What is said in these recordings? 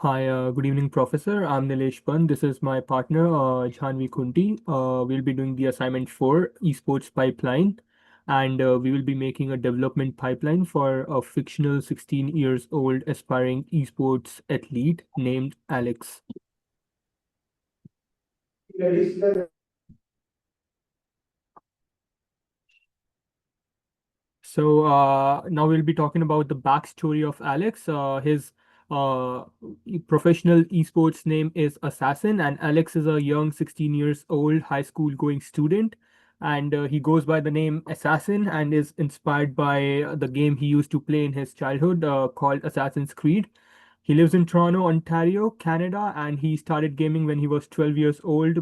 Hi, good evening, Professor. I'm Nilesh Pan. This is my partner, Jhanavi. We'll be doing the assignment for esports pipeline, and we will be making a development pipeline for a fictional 16 years old aspiring esports athlete named Alex. So now we'll be talking about the backstory of Alex. His uh, professional esports name is Assassin, and Alex is a young 16 years old high school going student. And he goes by the name Assassin and is inspired by the game he used to play in his childhood called Assassin's Creed. He lives in Toronto, Ontario, Canada, and he started gaming when he was 12 years old.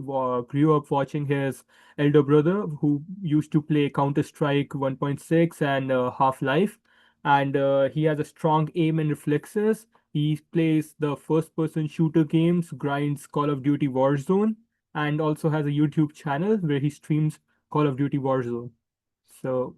Grew up watching his elder brother who used to play Counter-Strike 1.6 and Half-Life. And he has a strong aim and reflexes. He plays the first-person shooter games, grinds Call of Duty Warzone, and also has a YouTube channel where he streams Call of Duty Warzone. So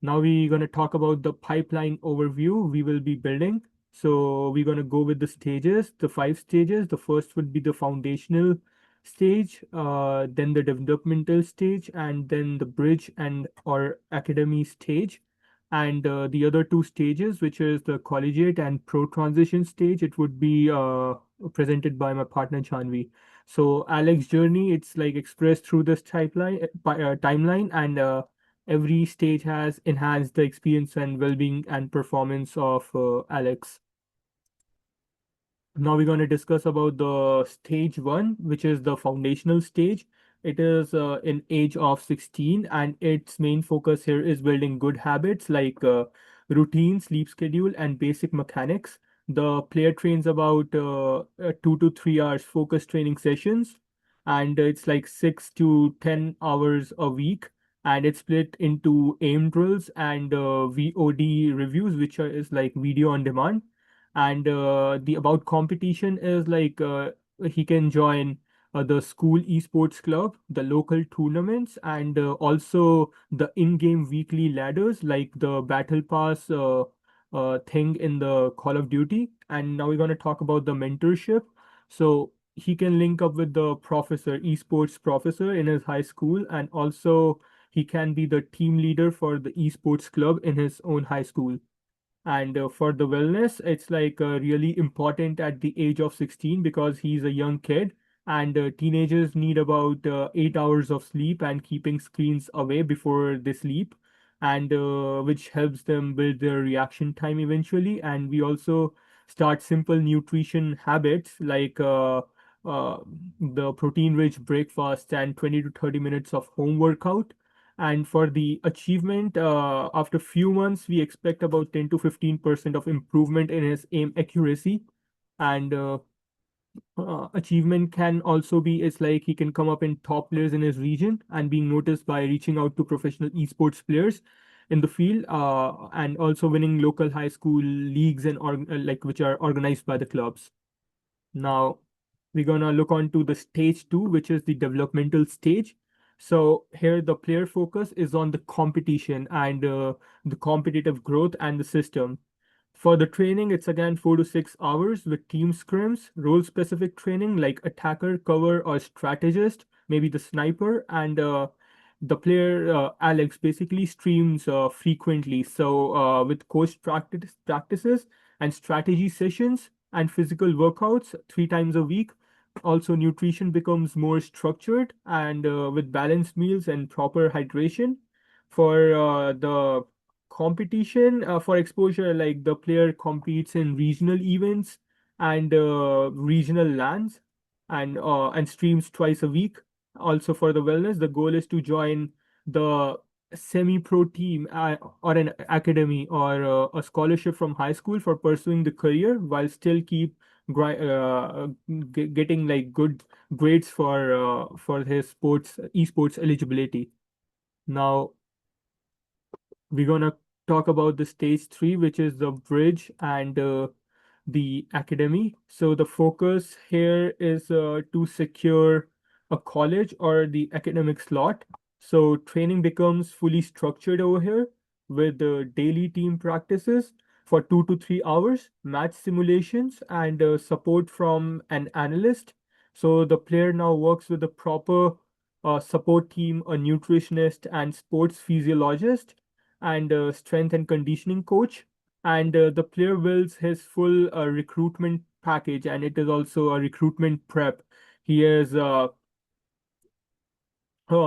now we're going to talk about the pipeline overview we will be building. So we're going to go with the stages, the 5 stages. The first would be the foundational stage, then the developmental stage, and then the bridge and or academy stage. And the other two stages, which is the collegiate and pro transition stage, it would be presented by my partner Chanvi. So Alex journey, it's like expressed through this timeline, and every stage has enhanced the experience and well-being and performance of Alex. Now we're going to discuss about the stage one, which is the foundational stage. It is in age of 16, and its main focus here is building good habits like routine, sleep schedule, and basic mechanics. The player trains about 2 to 3 hours focus training sessions, and it's like 6 to 10 hours a week. And it's split into aim drills and VOD reviews, which is like video on demand. And the about competition is like he can join the school esports club, the local tournaments, and also the in-game weekly ladders like the battle pass thing in the Call of Duty. And now we're going to talk about the mentorship. So he can link up with the professor, esports professor in his high school, and also he can be the team leader for the esports club in his own high school. And for the wellness, it's like really important at the age of 16 because he's a young kid, and teenagers need about 8 hours of sleep and keeping screens away before they sleep, and which helps them build their reaction time eventually. And we also start simple nutrition habits like uh, the protein-rich breakfast and 20 to 30 minutes of home workout. And for the achievement, after few months, we expect about 10 to 15% of improvement in his aim accuracy. And achievement can also be, it's like he can come up in top players in his region and being noticed by reaching out to professional esports players in the field, and also winning local high school leagues and like which are organized by the clubs. Now we're gonna look on to the stage two, which is the developmental stage. So here the player focus is on the competition and the competitive growth and the system. For the training, it's again 4 to 6 hours with team scrims, role-specific training like attacker, cover, or strategist, maybe the sniper, and the player Alex basically streams frequently. So with coach practices and strategy sessions and physical workouts 3 times a week. Also, nutrition becomes more structured and with balanced meals and proper hydration. For the competition, for exposure, like the player competes in regional events and regional lands and streams twice a week. Also, for the wellness, the goal is to join the semi-pro team or an academy or a scholarship from high school for pursuing the career while still keep getting like good grades for his esports eligibility. Now we're gonna talk about the stage three, which is the bridge and the academy. So the focus here is to secure a college or the academic slot. So training becomes fully structured over here with daily team practices, for 2 to 3 hours, match simulations, and support from an analyst. So the player now works with a proper support team, a nutritionist, and sports physiologist, and strength and conditioning coach. And the player builds his full recruitment package, and it is also a recruitment prep. He is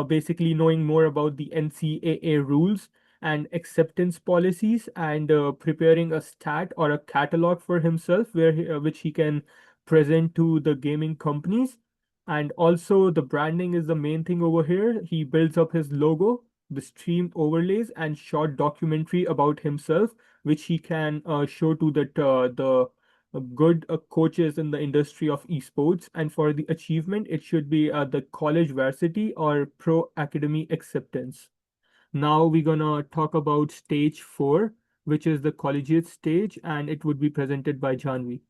basically knowing more about the NCAA rules and acceptance policies, and preparing a stat or a catalog for himself which he can present to the gaming companies. And also the branding is the main thing over here. He builds up his logo, the streamed overlays, and short documentary about himself, which he can show to the good coaches in the industry of esports. And for the achievement, it should be the college varsity or pro academy acceptance. Now we're gonna talk about stage 4, which is the collegiate stage, and it would be presented by Janvi.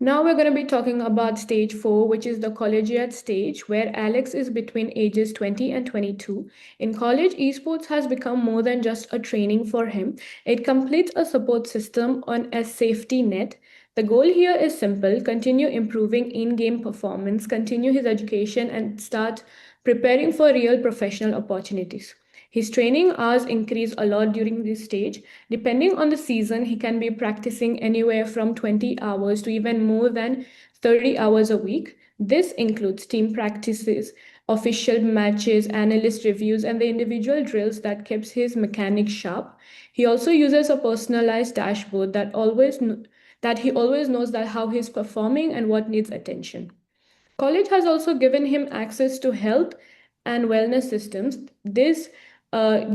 Now we're going to be talking about stage 4, which is the collegiate stage, where Alex is between ages 20 and 22. In college, esports has become more than just a training for him. It completes a support system on a safety net. The goal here is simple: continue improving in game performance, continue his education, and start preparing for real professional opportunities. His training hours increase a lot during this stage. Depending on the season, he can be practicing anywhere from 20 hours to even more than 30 hours a week. This includes team practices, official matches, analyst reviews, and the individual drills that keeps his mechanics sharp. He also uses a personalized dashboard that he always knows that how he's performing and what needs attention. College has also given him access to health and wellness systems. This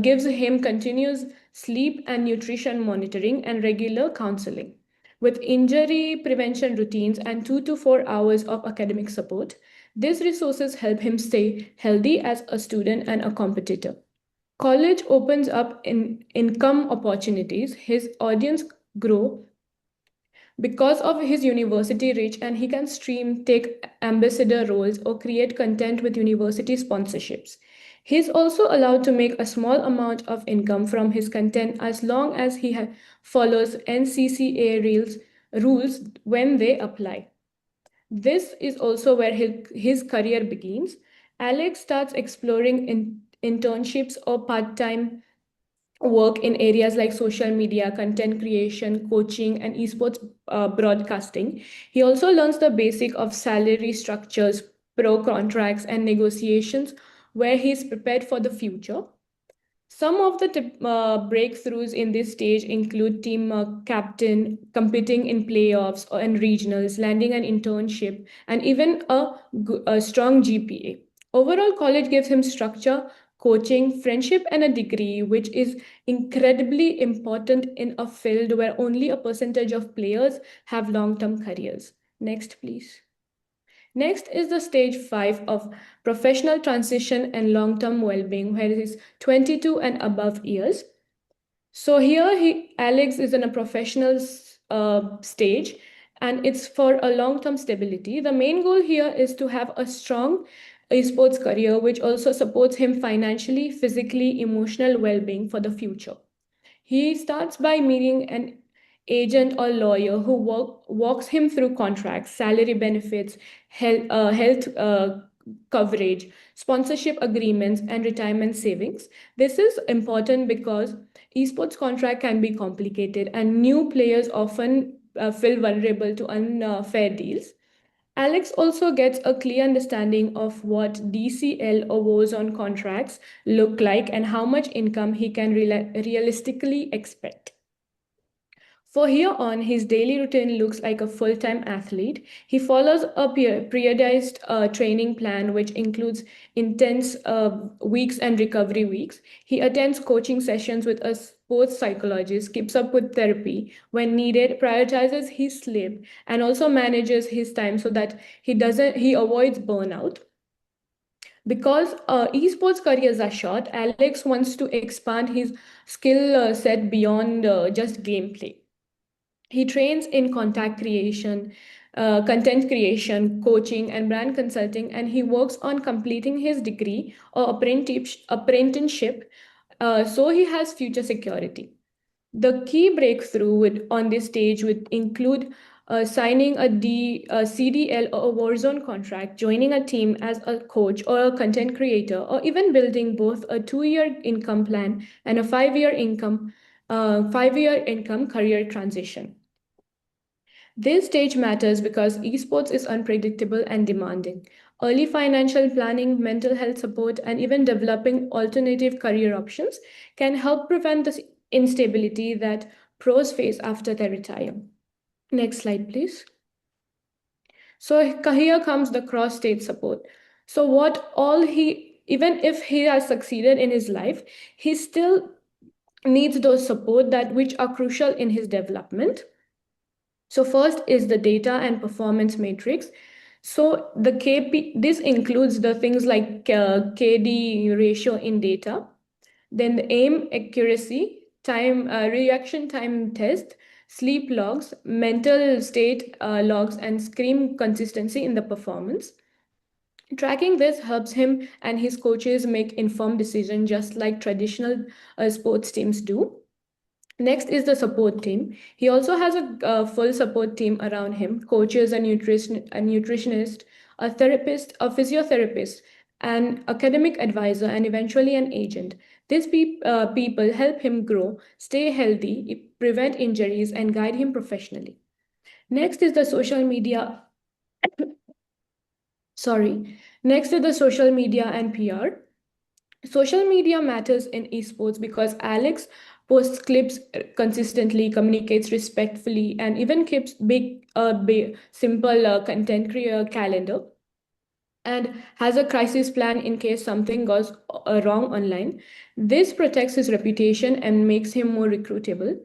gives him continuous sleep and nutrition monitoring and regular counseling. With injury prevention routines and 2 to 4 hours of academic support, these resources help him stay healthy as a student and a competitor. College opens up income opportunities. His audience grow because of his university reach, and he can stream, take ambassador roles, or create content with university sponsorships. He's also allowed to make a small amount of income from his content as long as he follows NCCA rules when they apply. This is also where his career begins. Alex starts exploring internships or part time work in areas like social media, content creation, coaching, and esports broadcasting. He also learns the basic of salary structures, pro contracts, and negotiations, where he is prepared for the future. Some of the breakthroughs in this stage include team captain, competing in playoffs and regionals, landing an internship, and even a strong GPA. Overall, college gives him structure, coaching, friendship, and a degree, which is incredibly important in a field where only a percentage of players have long term careers. Next, please. Next is the stage 5 of professional transition and long term well being, where it is 22 and above years. So here, Alex is in a professional stage, and it's for a long term stability. The main goal here is to have a strong esports career, which also supports him financially, physically, emotional well being for the future. He starts by meeting an agent or lawyer who walks him through contracts, salary benefits, health coverage, sponsorship agreements, and retirement savings. This is important because esports contract can be complicated and new players often feel vulnerable to unfair deals. Alex also gets a clear understanding of what DCL or Warzone contracts look like and how much income he can realistically expect. For here on, his daily routine looks like a full time athlete. He follows a periodized training plan, which includes intense weeks and recovery weeks. He attends coaching sessions with a sports psychologist, keeps up with therapy when needed, prioritizes his sleep, and also manages his time so that he avoids burnout. Because esports careers are short, Alex wants to expand his skill set beyond just gameplay. He trains in content creation, coaching, and brand consulting, and he works on completing his degree or apprenticeship, so he has future security. The key breakthrough on this stage would include signing a CDL or a Warzone contract, joining a team as a coach or a content creator, or even building both a 2-year income plan and a 5-year income career transition. This stage matters because esports is unpredictable and demanding. Early financial planning, mental health support, and even developing alternative career options can help prevent the instability that pros face after they retire. Next slide, please. So here comes the cross state support. So even if he has succeeded in his life, he still needs those support that which are crucial in his development. So first is the data and performance matrix. So the this includes the things like KD ratio in data, then the aim accuracy, reaction time test, sleep logs, mental state logs, and screen consistency in the performance. Tracking this helps him and his coaches make informed decisions just like traditional sports teams do. Next is the support team. He also has a full support team around him, coaches, a nutritionist, a therapist, a physiotherapist, an academic advisor, and eventually an agent. These people help him grow, stay healthy, prevent injuries, and guide him professionally. Next is the social media. Sorry. Next is the social media and PR. Social media matters in esports because Alex posts clips consistently, communicates respectfully, and even keeps simple content creator calendar and has a crisis plan in case something goes wrong online. This protects his reputation and makes him more recruitable.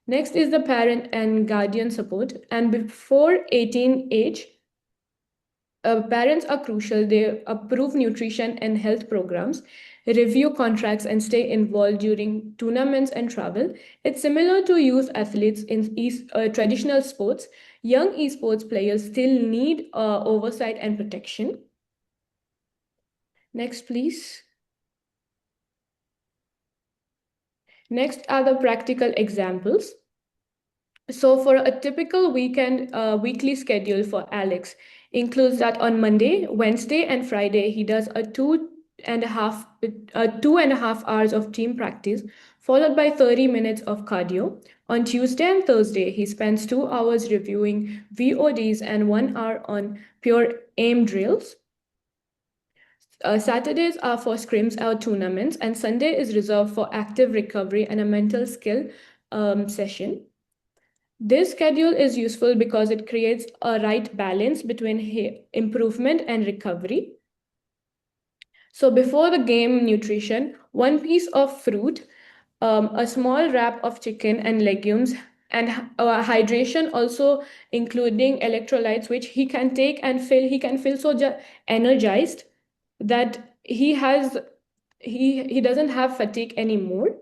Next is the parent and guardian support. And before 18 age, parents are crucial. They approve nutrition and health programs, review contracts, and stay involved during tournaments and travel. It's similar to youth athletes in traditional sports. Young esports players still need oversight and protection. Next, please. Next are the practical examples. So for a typical weekly schedule for Alex includes that on Monday, Wednesday, and Friday he does a 2.5 hours of team practice, followed by 30 minutes of cardio. On Tuesday and Thursday, he spends 2 hours reviewing VODs and 1 hour on pure aim drills. Saturdays are for scrims or tournaments, and Sunday is reserved for active recovery and a mental skill session. This schedule is useful because it creates a right balance between improvement and recovery. So before the game nutrition, one piece of fruit, a small wrap of chicken and legumes, and hydration also including electrolytes, which he can take and feel he can feel so energized that he doesn't have fatigue anymore.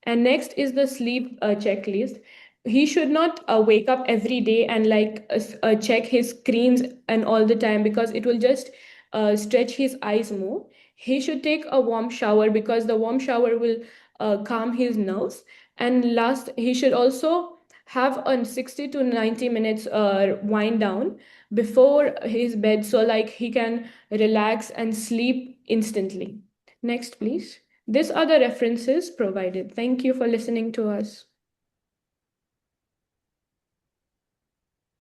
And next is the sleep checklist. He should not wake up every day and check his screens and all the time because it will just stretch his eyes more. He should take a warm shower because the warm shower will calm his nerves. And last, he should also have a 60 to 90 minutes wind down before his bed so like he can relax and sleep instantly. Next, please. These are the references provided. Thank you for listening to us.